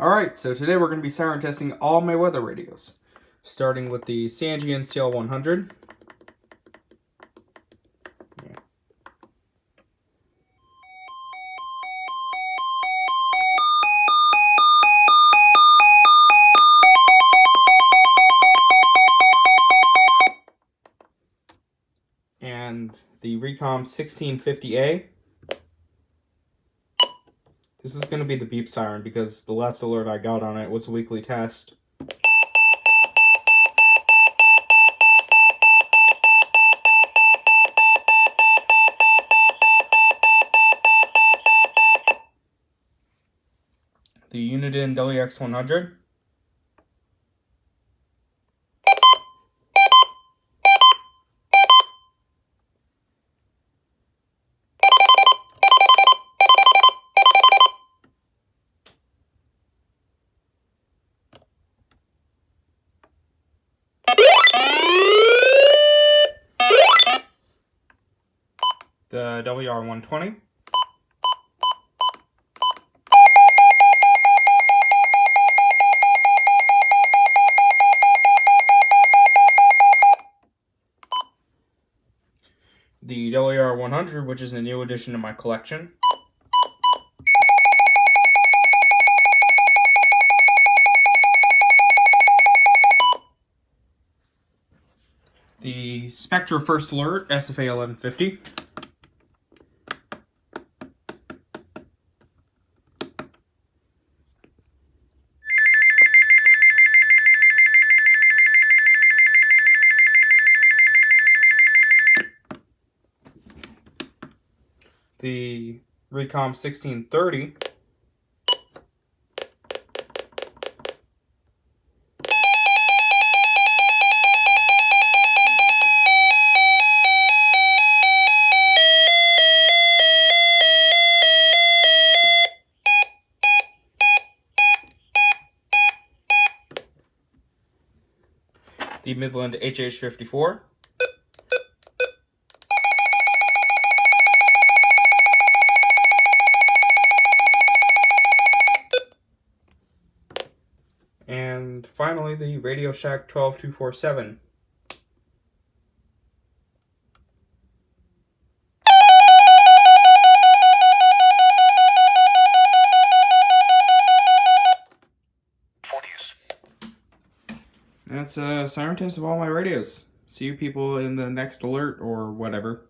Alright, so today we're going to be siren testing all my weather radios. Starting with the Sangean CL100. And the Recom 1650A. This is going to be the beep siren because the last alert I got on it was a weekly test. The Uniden WX100. The WR120. The WR100, which is a new addition to my collection. The Spectra First Alert SFA 1150. The Recom 1630. The Midland HH54. And finally, the Radio Shack 12247. That's a siren test of all my radios. See you people in the next alert or whatever.